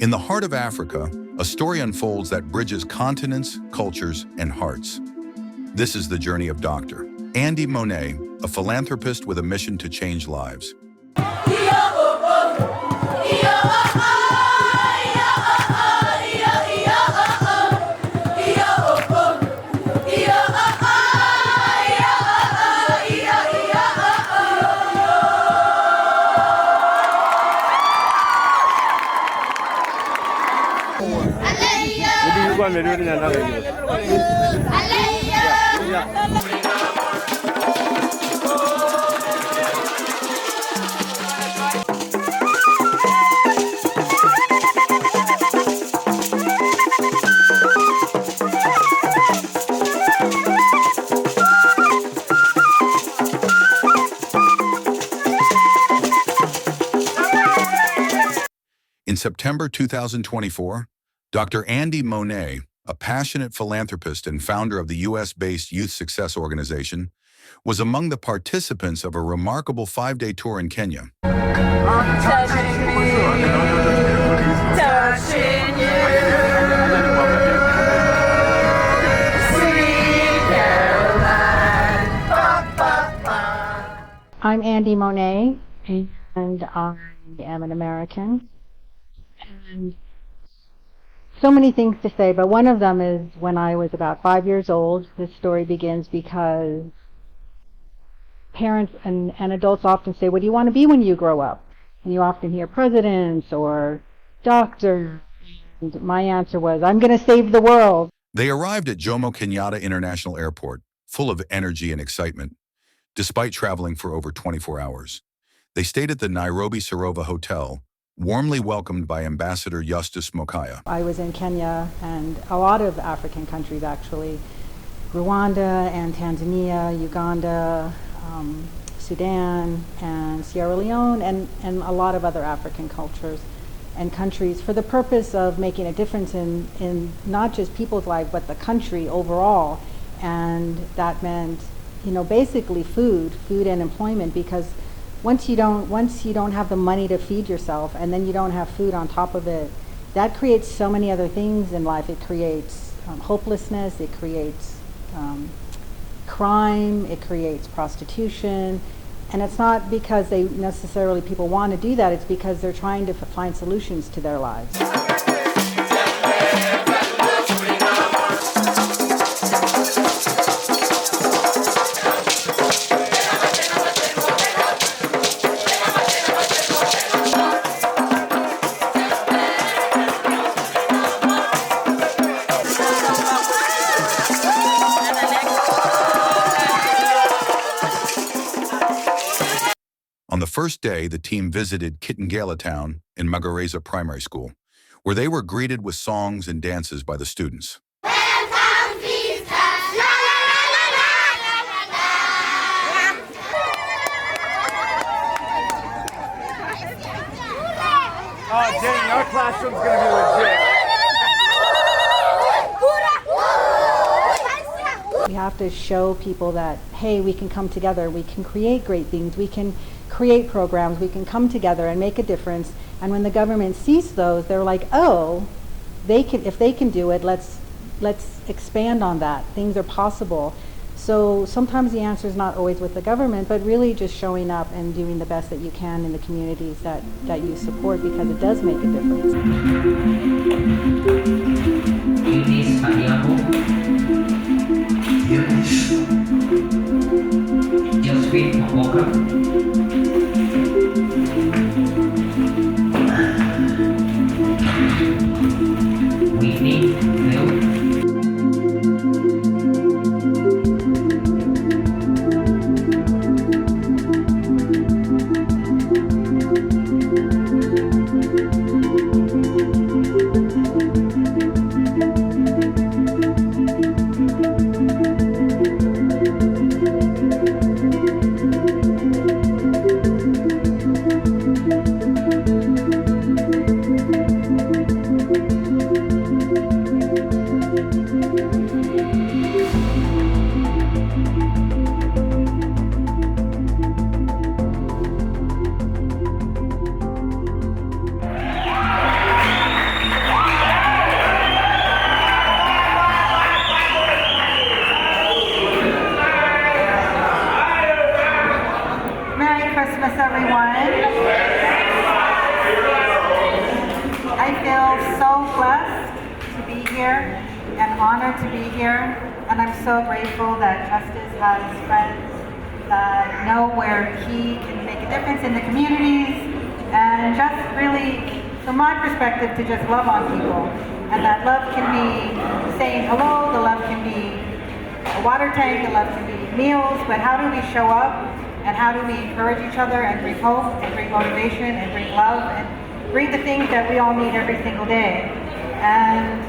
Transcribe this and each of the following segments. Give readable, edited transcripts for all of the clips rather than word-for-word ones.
In the heart of Africa, a story unfolds that bridges continents, cultures, and hearts. This is the journey of Dr. Andie Monet, a philanthropist with a mission to change lives. In September 2024, Dr. Andie Monet, a passionate philanthropist and founder of the US-based Youth Success Organization, was among the participants of a remarkable 5-day tour in Kenya. I'm Andie Monet, and I am an American. And so many things to say, but one of them is when I was about 5 years old. This story begins because parents and adults often say, what do you want to be when you grow up? And you often hear presidents or doctor. And my answer was, I'm going to save the world. They arrived at Jomo Kenyatta International Airport, full of energy and excitement, despite traveling for over 24 hours. They stayed at the Nairobi Sarova Hotel, warmly welcomed by Ambassador Justus Mokaya. I was in Kenya and a lot of African countries actually, Rwanda and Tanzania, Uganda, Sudan and Sierra Leone, and a lot of other African cultures and countries for the purpose of making a difference in not just people's lives but the country overall. And that meant, basically food and employment, because once you don't have the money to feed yourself, and then you don't have food on top of it, that creates so many other things in life. It creates hopelessness, it creates crime, it creates prostitution, and it's not because people want to do that, it's because they're trying to find solutions to their lives. On the first day, the team visited Kitengela Town in Magereza Primary School, where they were greeted with songs and dances by the students. Welcome, Jesus! La, la, la, la, la, la, la, la. Oh, dang, our classroom's going to be legit. We have to show people that, hey, we can come together, we can create great things, we can create programs, we can come together and make a difference. And when the government sees those, they're like, oh, if they can do it, let's expand on that. Things are possible. So sometimes the answer is not always with the government, but really just showing up and doing the best that you can in the communities that you support, because it does make a difference. feel so blessed to be here and honored to be here. And I'm so grateful that Justice has friends that know where he can make a difference in the communities, and just really, from my perspective, to just love on people. And that love can be saying hello, the love can be a water tank, the love can be meals, but how do we show up and how do we encourage each other and bring hope and bring motivation and bring love and bring the things that we all need every single day. And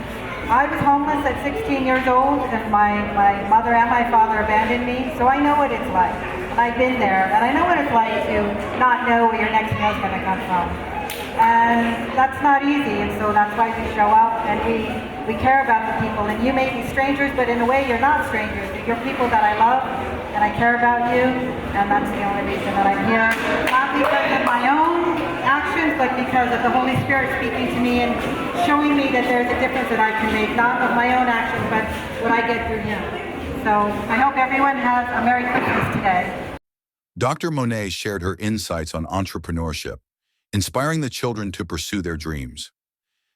I was homeless at 16 years old, and my mother and my father abandoned me, so I know what it's like. And I've been there, and I know what it's like to not know where your next meal's gonna come from. And that's not easy, and so that's why we show up and we care about the people. And you may be strangers, but in a way you're not strangers. You're people that I love, and I care about you, and that's the only reason that I'm here. Not because of my own actions, but because of the Holy Spirit speaking to me and showing me that there's a difference that I can make, not of my own actions, but what I get through Him. So I hope everyone has a Merry Christmas today. Dr. Monet shared her insights on entrepreneurship, inspiring the children to pursue their dreams.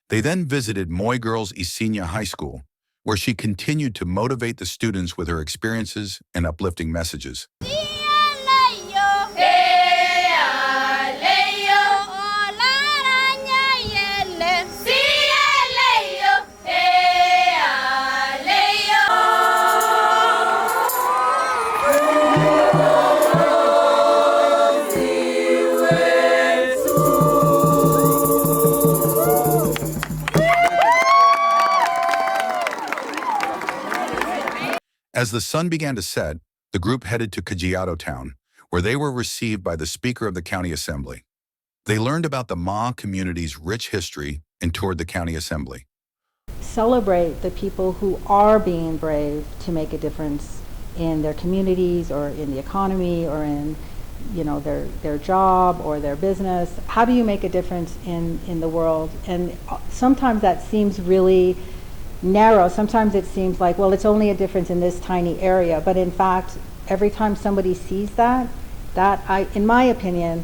They then visited Moy Girls Isinya High School, where she continued to motivate the students with her experiences and uplifting messages. As the sun began to set, the group headed to Kajiado Town, where they were received by the Speaker of the County Assembly. They learned about the Ma community's rich history and toured the County Assembly. Celebrate the people who are being brave to make a difference in their communities or in the economy or in, you know, their job or their business. How do you make a difference in the world? And sometimes that seems really narrow. Sometimes it seems like, well, it's only a difference in this tiny area. But in fact, every time somebody sees that in my opinion,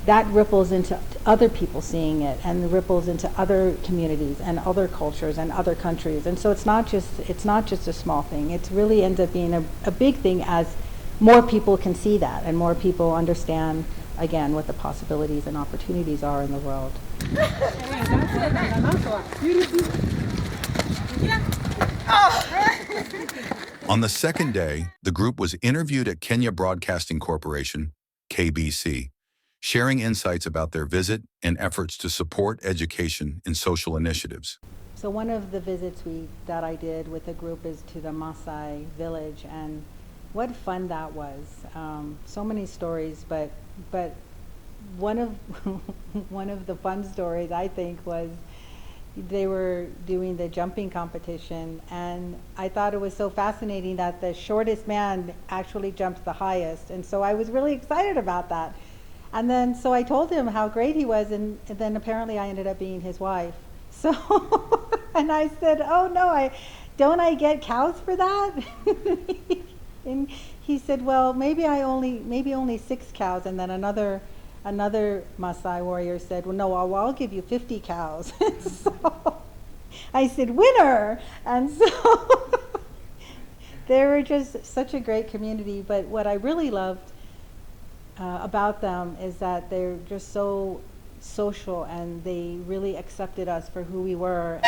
that ripples into other people seeing it, and ripples into other communities and other cultures and other countries. And so it's not just a small thing. It really ends up being a big thing as more people can see that and more people understand, again, what the possibilities and opportunities are in the world. On the second day, the group was interviewed at Kenya Broadcasting Corporation, KBC, sharing insights about their visit and efforts to support education and social initiatives. So one of the visits that I did with the group is to the Maasai village, and what fun that was. So many stories, but one of one of the fun stories, I think, was they were doing the jumping competition, and I thought it was so fascinating that the shortest man actually jumped the highest, and so I was really excited about that. And then so I told him how great he was, and then apparently I ended up being his wife. So and I said, oh no, don't I get cows for that? And he said, well, maybe only 6 cows. And then another Maasai warrior said, well, no, I'll give you 50 cows. So I said, winner. And so they were just such a great community. But what I really loved about them is that they're just so social, and they really accepted us for who we were.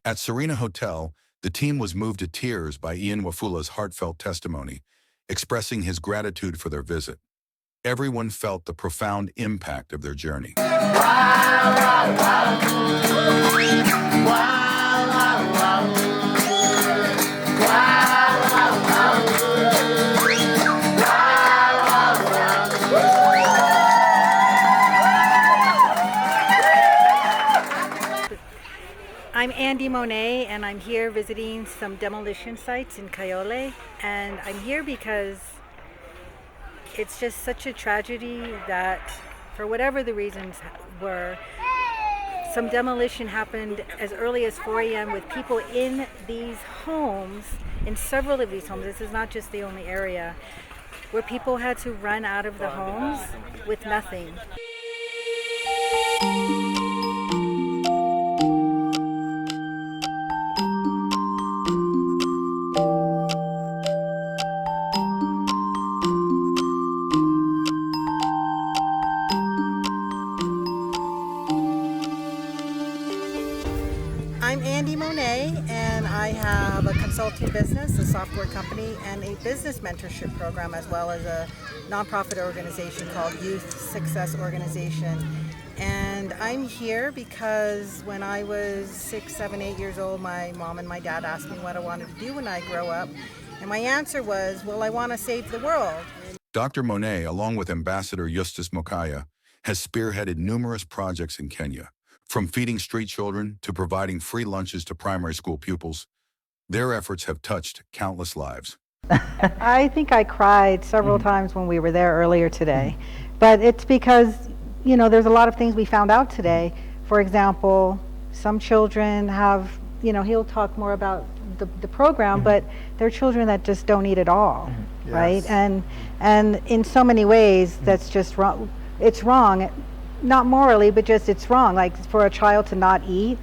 At Serena Hotel, the team was moved to tears by Ian Wafula's heartfelt testimony, expressing his gratitude for their visit. Everyone felt the profound impact of their journey. I'm Andie Monet, and I'm here visiting some demolition sites in Kayole. And I'm here because it's just such a tragedy that, for whatever the reasons were, some demolition happened as early as 4 a.m. with people in these homes, in several of these homes. This is not just the only area, where people had to run out of the homes with nothing. I'm Andie Monet, and I have a consulting business, a software company, and a business mentorship program, as well as a nonprofit organization called Youth Success Organization. And I'm here because when I was 6, 7, 8 years old, my mom and my dad asked me what I wanted to do when I grow up. And my answer was, well, I want to save the world. Dr. Monet, along with Ambassador Eustace Mokaya, has spearheaded numerous projects in Kenya. From feeding street children to providing free lunches to primary school pupils, their efforts have touched countless lives. I think I cried several times when we were there earlier today. But it's because, there's a lot of things we found out today. For example, some children have, he'll talk more about the program, but there are children that just don't eat at all, right? And in so many ways, that's just wrong. It's wrong. Not morally, but just it's wrong, like for a child to not eat,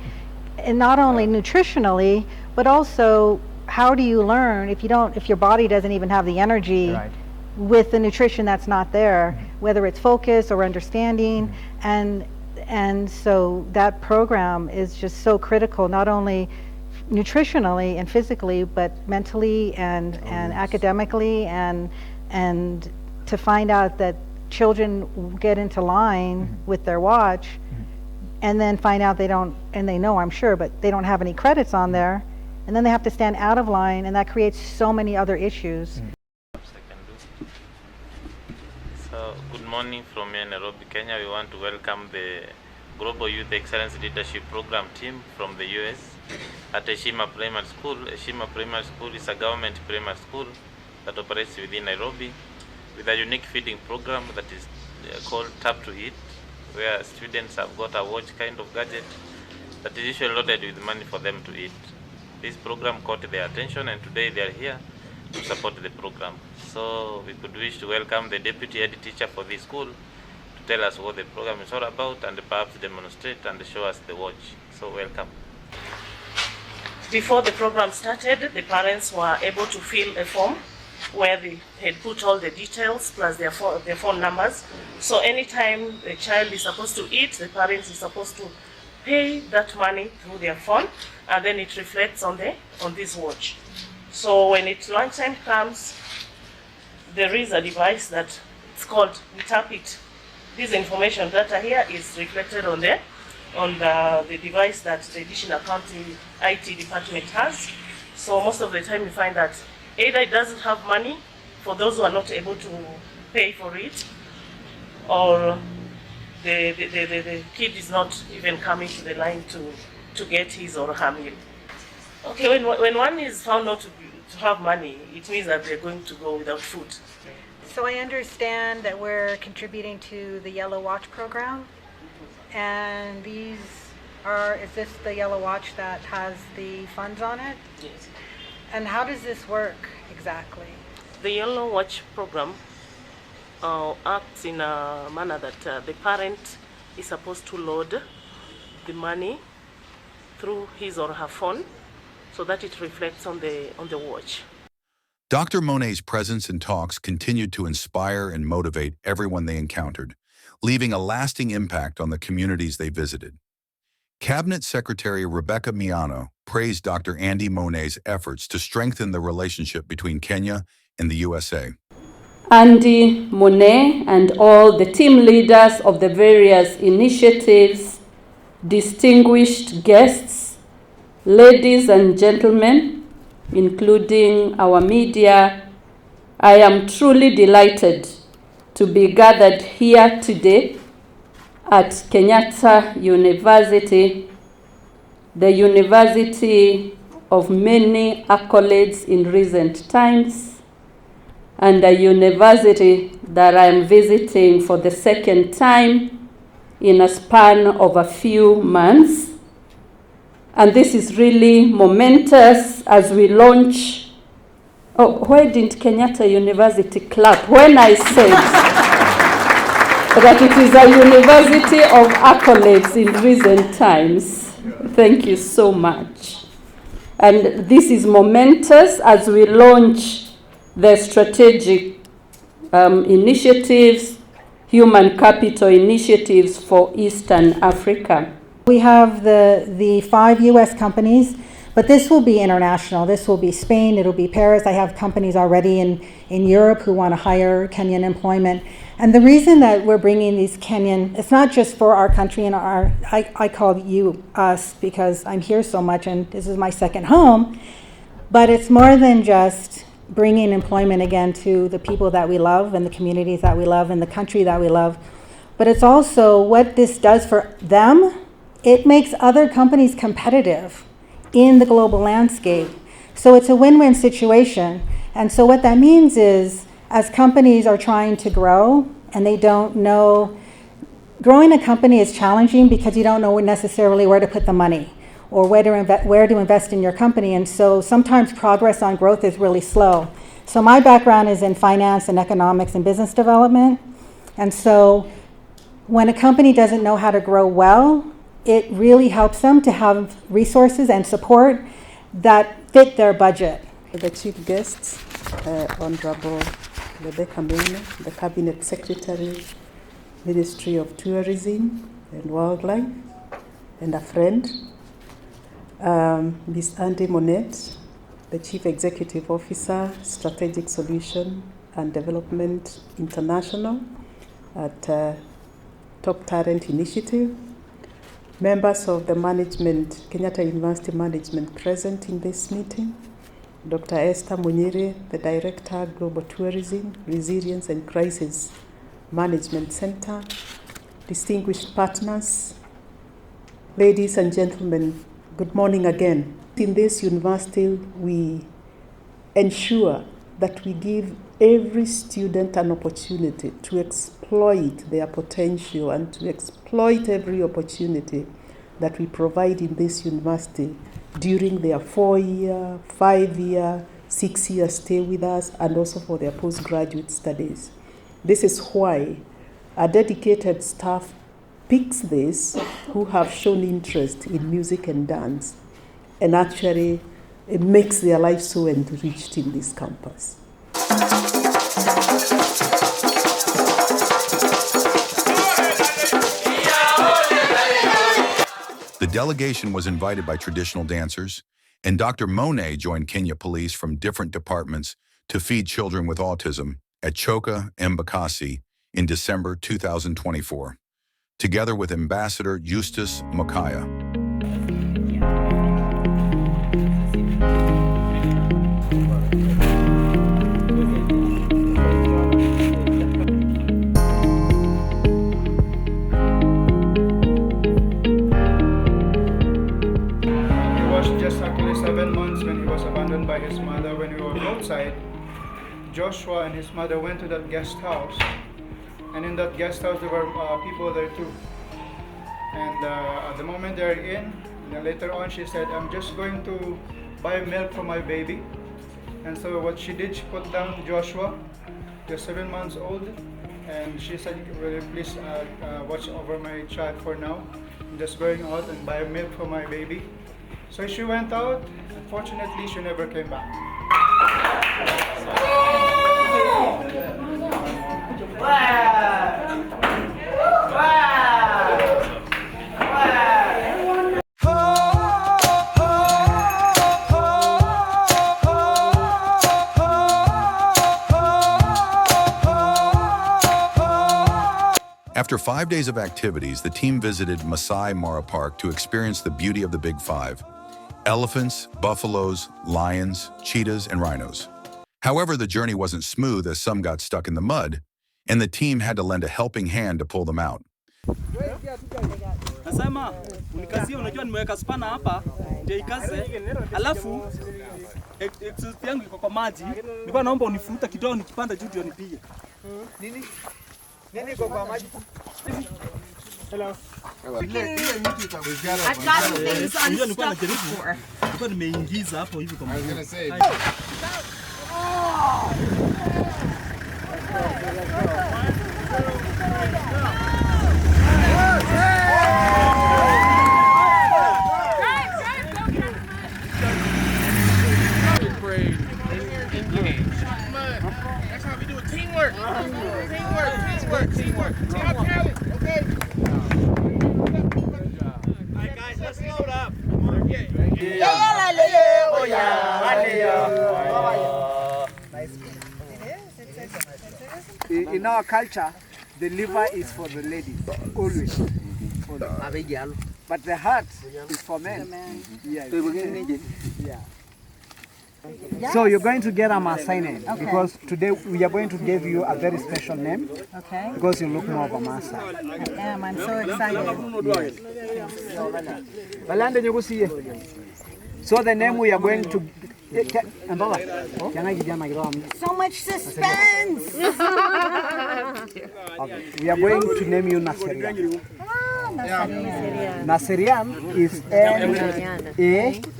and not only nutritionally, but also how do you learn if your body doesn't even have the energy with the nutrition that's not there, whether it's focus or understanding, and so that program is just so critical, not only nutritionally and physically, but mentally and academically, and to find out that children get into line with their watch and then find out they don't, and they know, I'm sure, but they don't have any credits on there, and then they have to stand out of line, and that creates so many other issues. So, good morning from here in Nairobi, Kenya. We want to welcome the Global Youth Excellence Leadership Program team from the US at Heshima Primary School. Heshima Primary School is a government primary school that operates within Nairobi, with a unique feeding program that is called Tap to Eat, where students have got a watch kind of gadget that is usually loaded with money for them to eat. This program caught their attention, and today they are here to support the program. So we could wish to welcome the deputy head teacher for this school to tell us what the program is all about and perhaps demonstrate and show us the watch. So welcome. Before the program started, the parents were able to fill a form where they had put all the details plus their phone numbers. So anytime the child is supposed to eat, the parents is supposed to pay that money through their phone, and then it reflects on this watch. So when lunchtime comes, there is a device that it's called Tap It. This information data here is reflected on the device that the additional accounting IT department has. So most of the time you find that either it doesn't have money for those who are not able to pay for it, or the kid is not even coming to the line to get his or her meal. Okay, when one is found not to have money, it means that they're going to go without food. So I understand that we're contributing to the Yellow Watch program, and is this the Yellow Watch that has the funds on it? Yes. And how does this work exactly? The Yellow Watch program acts in a manner that the parent is supposed to load the money through his or her phone so that it reflects on the watch. Dr. Monet's presence and talks continued to inspire and motivate everyone they encountered, leaving a lasting impact on the communities they visited. Cabinet Secretary Rebecca Miano praised Dr. Andie Monet's efforts to strengthen the relationship between Kenya and the USA. Andie Monet and all the team leaders of the various initiatives, distinguished guests, ladies and gentlemen, including our media, I am truly delighted to be gathered here today at Kenyatta University the university of many accolades in recent times, and a university that I am visiting for the second time in a span of a few months. And this is really momentous as we launch. Oh, why didn't Kenyatta University clap when I said that it is a university of accolades in recent times? Thank you so much. And this is momentous as we launch the strategic initiatives, human capital initiatives for Eastern Africa. We have the 5 U.S. companies, but this will be international. This will be Spain, it'll be Paris. I have companies already in Europe who want to hire Kenyan employment. And the reason that we're bringing these Kenyan, it's not just for our country and I call you us because I'm here so much and this is my second home, but it's more than just bringing employment again to the people that we love and the communities that we love and the country that we love. But it's also what this does for them. It makes other companies competitive in the global landscape. So it's a win-win situation. And so what that means is, as companies are trying to grow and they don't know, growing a company is challenging because you don't know necessarily where to put the money or where to invest in your company. And so sometimes progress on growth is really slow. So my background is in finance and economics and business development. And so when a company doesn't know how to grow well, it really helps them to have resources and support that fit their budget. The chief guests, Honorable Rebecca Monet, the Cabinet Secretary, Ministry of Tourism and Wildlife, and a friend, Ms. Andie Monet, the Chief Executive Officer, Strategic Solution and Development International at Top Talent Initiative, members of the management, Kenyatta University management present in this meeting, Dr. Esther Munyiri, the Director, Global Tourism, Resilience and Crisis Management Center, distinguished partners, ladies and gentlemen, good morning again. In this university, we ensure that we give every student an opportunity to exploit their potential and to exploit every opportunity that we provide in this university during their 4-year, 5-year, 6-year stay with us, and also for their postgraduate studies. This is why a dedicated staff picks this who have shown interest in music and dance, and actually it makes their life so enriched in this campus. The delegation was invited by traditional dancers, and Dr. Monet joined Kenya police from different departments to feed children with autism at Choka, Embakasi in December 2024, together with Ambassador Eustace Mokaya. By his mother when we were outside. Joshua and his mother went to that guest house, and in that guest house there were people there too. And at the moment they're in, and later on she said, I'm just going to buy milk for my baby. And so what she did, she put down Joshua, just 7 months old, and she said, will you please watch over my child for now. I'm just going out and buy milk for my baby. So she went out. Unfortunately, she never came back. After 5 days of activities, the team visited Masai Mara Park to experience the beauty of the Big Five: elephants, buffaloes, lions, cheetahs, and rhinos. However, the journey wasn't smooth as some got stuck in the mud, and the team had to lend a helping hand to pull them out. kukazia, unajua nimeweka spana hapa ndio ikaze, alafu exhaust yangu iko kwa maji. Nilikuwa naomba unifuta kidogo nikipanda juu ndio nipige. Nini iko kwa maji? Hello. Nilikuwa nimeingiza hapo hivi kwa maji. In our culture, the liver is for the ladies, always. But the heart is for men. Yes. Yeah. So you're going to get a Maasai name because today we are going to give you a very special name. Okay. Because you look more of a Maasai. I am. I'm so excited. So the name we are going to So much suspense. Okay. We are going to name you Naserian. Naserian is Naserian.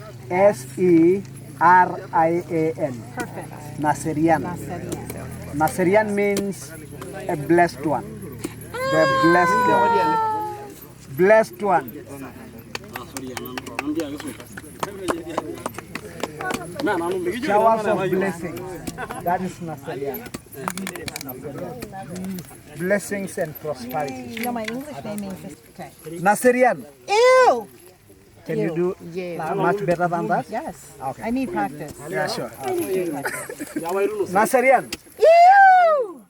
Perfect. Naserian. Naserian means a blessed one. The blessed one. Blessed one. Showers of blessings. That is Naserian. Blessings and prosperity. You know, my English name means okay. Naserian. Ew. Can you do much better than that? Yes. Okay. I need practice. Yeah, sure. Naserian. Ew.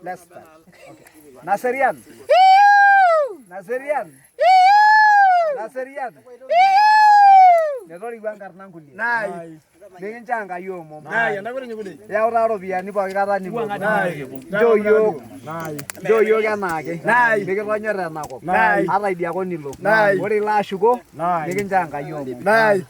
Let's start. Okay. Naserian. Ew. Naserian. Ew. Naserian. Nedori gwan karnan kulli. Nai. Dengin changa yo mom. Nai, anda gore nyugude. Ya ora ro biya ni ba kata ni. Nai. Joyo. Nai. Joyo ya nage. Nai. Bege ro nyara na ko. Nai. Ara idia ko ni lo. Nai. Ori la shugo. Nai. Dengin changa yo mom. Nai.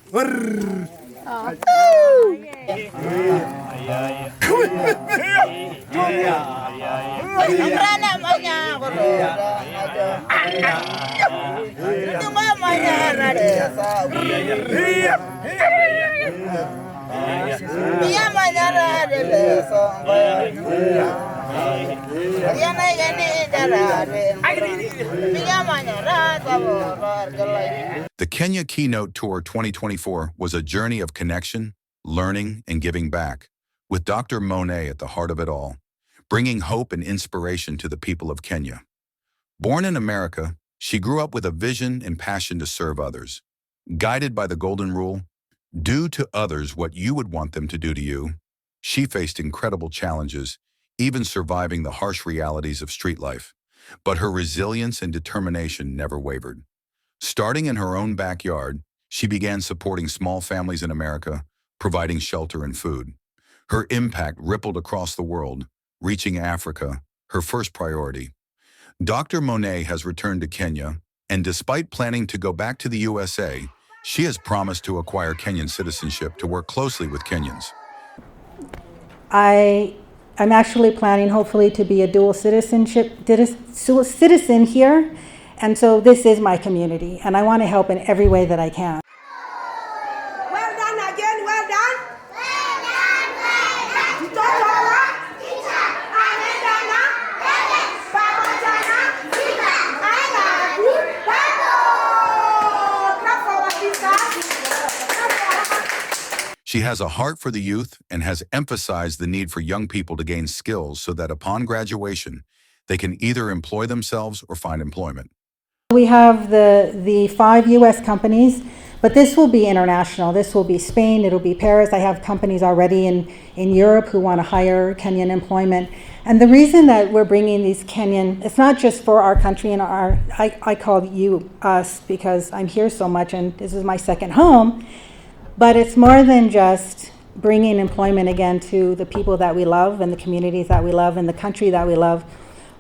The Kenya Keynote Tour 2024 was a journey of connection, learning, and giving back, with Dr. Monet at the heart of it all, bringing hope and inspiration to the people of Kenya. Born in America, she grew up with a vision and passion to serve others. Guided by the golden rule, do to others what you would want them to do to you, she faced incredible challenges, even surviving the harsh realities of street life. But her resilience and determination never wavered. Starting in her own backyard, she began supporting small families in America, providing shelter and food. Her impact rippled across the world, reaching Africa, her first priority. Dr. Monet has returned to Kenya, and despite planning to go back to the USA, she has promised to acquire Kenyan citizenship to work closely with Kenyans. I'm actually planning, hopefully, to be a dual citizen here, and so this is my community, and I want to help in every way that I can. Well done again, well done. Well done, well done. Tutotoa. Teacher. Amendana. Yes. Babajana. Teacher. I love you. Bravo. Clap for our teacher. She has a heart for the youth and has emphasized the need for young people to gain skills so that upon graduation, they can either employ themselves or find employment. We have the 5 U.S. companies, but this will be international. This will be Spain, it'll be Paris. I have companies already in Europe who want to hire Kenyan employment. And the reason that we're bringing these Kenyan, it's not just for our country and I call you us because I'm here so much and this is my second home, but it's more than just bringing employment again to the people that we love and the communities that we love and the country that we love,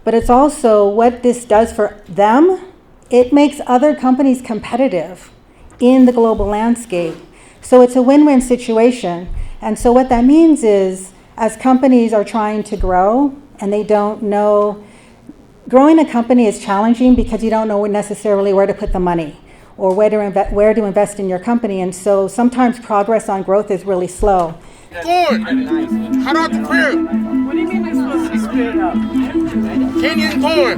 but it's also what this does for them it makes other companies competitive in the global landscape. So it's a win-win situation. And so what that means is, as companies are trying to grow and they don't know, growing a company is challenging because you don't know necessarily where to put the money or where to invest in your company. And so sometimes progress on growth is really slow. Corn! Hot out the crib! What do you mean it's supposed to be split up? Kenyan corn!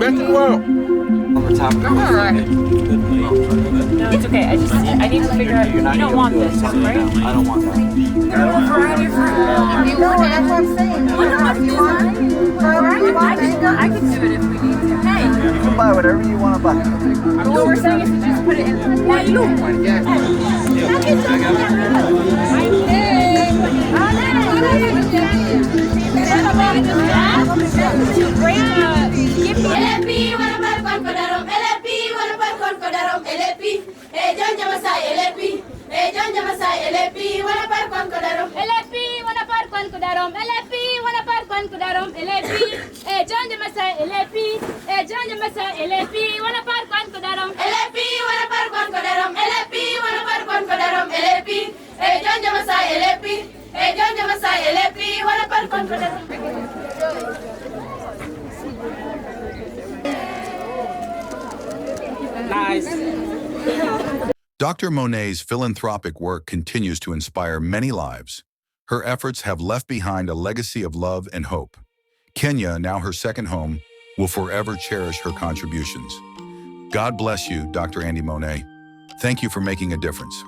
Best in the world! Alright. No, it's okay. I need to figure out. You don't want this, right? I don't want that. You want it, that's what I'm saying. I can do it if we need to. Hey. You can buy whatever you want to buy. What we're saying is to just put it in. Now you. LP, wanna par con codarom, LP, wanna par con codarom, LP, John Jamasai, LP, John Jamasai, LP, wanna par con codarom, LP, wanna par con codarom, LP, wanna par con codarom, LP, John Jamasai, LP, John Jamasai, LP, wanna par con codarom, LP, wanna par con codarom, LP, wanna par con codarom, LP, John Jamasai, LP, John Jamasai, LP, wanna par con codarom. Nice. Dr. Monet's philanthropic work continues to inspire many lives. Her efforts have left behind a legacy of love and hope. Kenya, now her second home, will forever cherish her contributions. God bless you, Dr. Andie Monet. Thank you for making a difference.